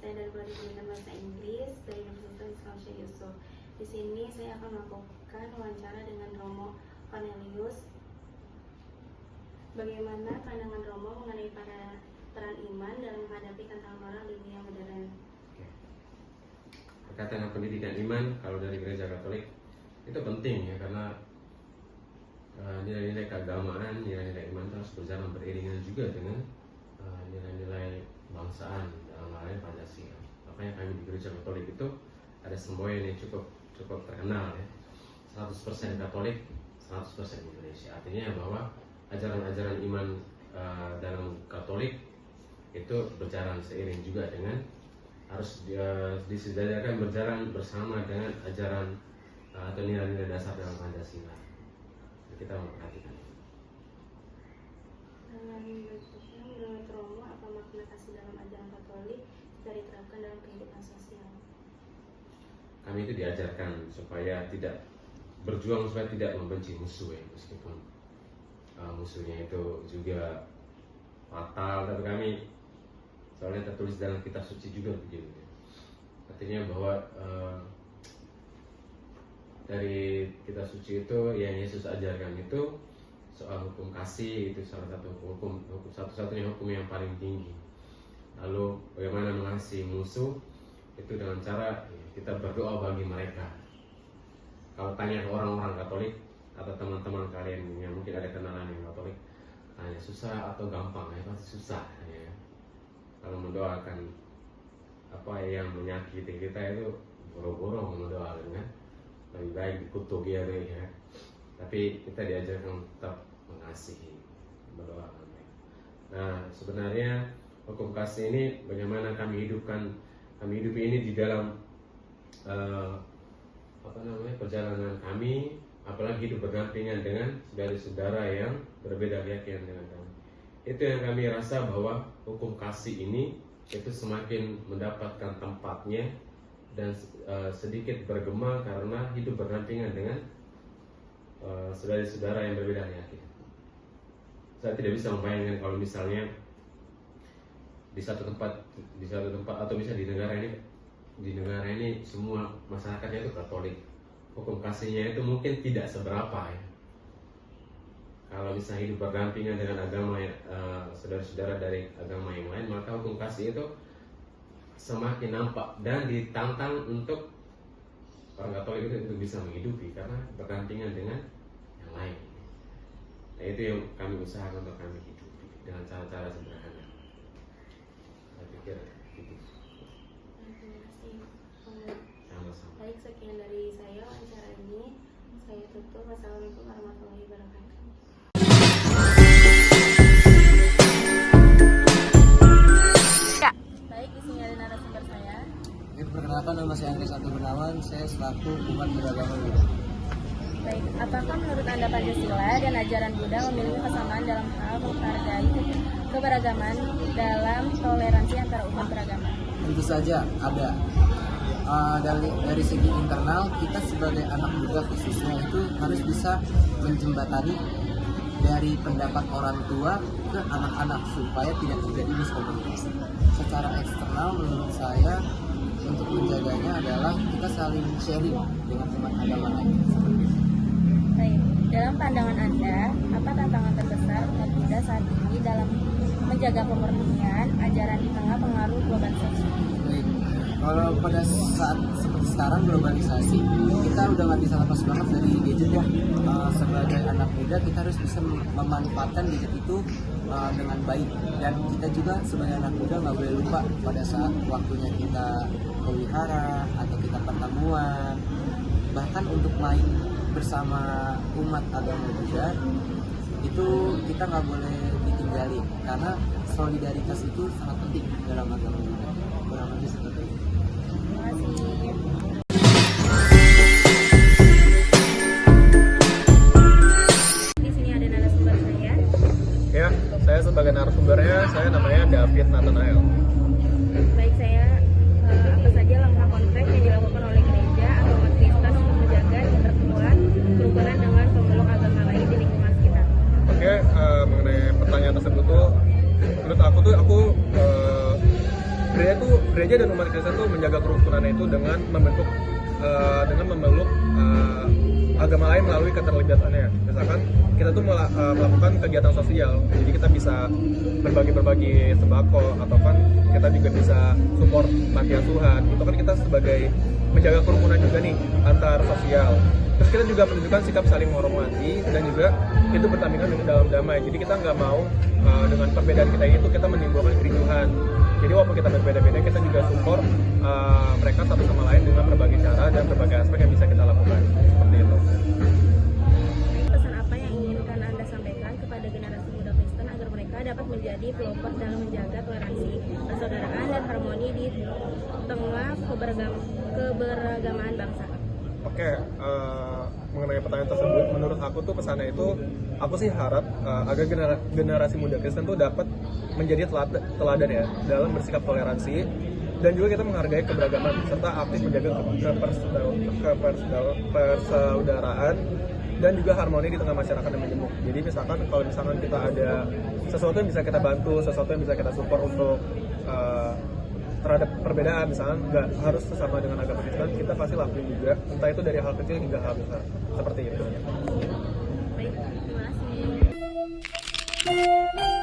Saya dari Prodi Pendidikan Bahasa Inggris dari Universitas Islam Syekh Yusuf. Di sini saya akan melakukan wawancara dengan Romo Cornelius. Bagaimana pandangan Romo mengenai peran iman dalam menghadapi tantangan moral di dunia modern? Berkaitan dengan pendidikan iman, kalau dari Gereja Katolik itu penting ya, karena nilai-nilai keagamaan, nilai-nilai iman itu harus berjalan beriringan juga dengan nilai-nilai kebangsaan, dalam hal ini Pancasila. Makanya kami di Gereja Katolik itu ada semboyan yang cukup terkenal ya, 100% Katolik, 100% Indonesia. Artinya bahwa ajaran-ajaran iman dalam Katolik itu berjalan seiring juga dengan harus disejajarkan berjalan bersama dengan ajaran atau nilai-nilai dasar dalam Pancasila. Kita memperhatikan itu. Menurut Romo, apa makna kasih dalam ajaran Katolik jika diterapkan dalam kehidupan sosial? Kami itu diajarkan supaya tidak berjuang, supaya tidak membenci musuh ya, meskipun musuhnya itu juga fatal, tapi kami soalnya tertulis dalam kitab suci juga begitu. Artinya bahwa dari kitab suci itu yang Yesus ajarkan itu soal hukum kasih, itu salah satu hukum satu-satunya hukum yang paling tinggi. Lalu bagaimana mengasihi musuh itu dengan cara kita berdoa bagi mereka. Kalau tanya ke orang-orang Katolik atau teman-teman kalian yang mungkin ada kenalan yang Katolik, tanya susah atau gampang, ya pasti susah ya. Kalau mendoakan apa yang menyakiti kita itu boro-boro mendoakan kan, lebih baik dikutuk ya. Tapi kita diajarkan tetap mengasihi, mendoakan. Nah sebenarnya hukum kasih ini bagaimana kami hidupi ini di dalam perjalanan kami, apalagi hidup berdampingan dengan saudara-saudara yang berbeda keyakinan dengan kami. Itu yang kami rasa bahwa hukum kasih ini itu semakin mendapatkan tempatnya dan sedikit bergema karena hidup berdampingan dengan saudara-saudara yang berbeda keyakinan. Saya tidak bisa membayangkan kalau misalnya di satu tempat atau bisa di negara ini semua masyarakatnya itu Katolik, hukum kasihnya itu mungkin tidak seberapa ya. Kalau bisa hidup berdampingan dengan agama saudara-saudara dari agama yang lain, maka hukum kasih itu semakin nampak dan ditantang untuk orang Katolik itu bisa menghidupi karena berdampingan dengan yang lain. Nah itu yang kami usahakan untuk kami hidupi dengan cara-cara sederhana. Saya pikir itu. Terima kasih. Sama-sama. Baik, sekian dari saya wawancara ini. Saya tutup. Wassalamualaikum warahmatullahi wabarakatuh. Baik, di sini ada narasumber saya. Perkenalkan, nama saya Andri Santo Gunawan. Saya selaku umat beragama Buddha. Baik, apakah menurut Anda Pancasila dan ajaran Buddha memiliki kesamaan dalam hal menghargai keberagaman dalam toleransi antara umat beragama? Tentu saja ada. Dari segi internal, kita sebagai anak Buddha khususnya itu harus bisa menjembatani dari pendapat orang tua ke anak-anak supaya tidak terjadi miskomunikasi. Secara eksternal menurut saya untuk menjaganya adalah kita saling sharing dengan umat agama lain. Baik, dalam pandangan Anda, apa tantangan terbesar umat Buddha saat ini dalam menjaga pemurnian ajaran di tengah pengaruh globalisasi? Baik, kalau pada saat seperti sekarang globalisasi, kita udah nggak bisa lepas banget dari gadget ya. Sebagai anak muda kita harus bisa memanfaatkan gadget itu dengan baik, dan kita juga sebagai anak muda nggak boleh lupa pada saat waktunya kita ke wihara atau kita pertemuan, bahkan untuk main bersama umat agama Buddha itu kita nggak boleh ditinggalin karena solidaritas itu sangat penting dalam agama Buddha. Kurang lebih seperti itu. Terima kasih. Di sini ada narasumber saya. Ya, saya sebagai narasumbernya, saya namanya David Nathanael. Baik, saya apa saja langkah konkret yang dilakukan oleh gereja atau umat Kristen untuk menjaga ketertiban kerukunan dengan pemeluk agama lain di lingkungan sekitar? Oke, mengenai pertanyaan tersebut tuh, menurut aku gereja dan umat Kristen tuh menjaga kerukunannya itu dengan membentuk dengan memeluk agama lain melalui keterlibatannya. Misalkan kita tuh melakukan kegiatan sosial, jadi kita bisa berbagi sembako, atau kan kita juga bisa support panti asuhan. Itu kan kita sebagai menjaga kerukunan juga nih antar sosial. Terus kita juga menunjukkan sikap saling menghormati dan juga itu berdampingan dengan dalam damai. Jadi kita nggak mau dengan perbedaan kita itu kita menimbulkan kericuhan. Jadi walaupun kita berbeda-beda, kita juga support mereka satu sama lain dengan berbagai cara dan berbagai aspek yang bisa kita lakukan. Seperti itu. Pesan apa yang inginkan Anda sampaikan kepada generasi muda Kristen agar mereka dapat menjadi pelopor dalam menjaga toleransi, persaudaraan, dan harmoni di tengah keberagaman bangsa? Oke, mengenai pertanyaan tersebut, menurut aku tuh pesannya itu, aku sih harap agar generasi muda Kristen tuh dapat menjadi teladan ya dalam bersikap toleransi, dan juga kita menghargai keberagaman serta aktif menjaga persaudaraan dan juga harmoni di tengah masyarakat yang majemuk. Jadi misalkan kalau misalkan kita ada sesuatu yang bisa kita bantu, sesuatu yang bisa kita support untuk terhadap perbedaan, misalnya nggak harus sesama dengan agama Kristen, kita pasti lakuin juga, entah itu dari hal kecil hingga hal besar, seperti itu. Baik, terima kasih.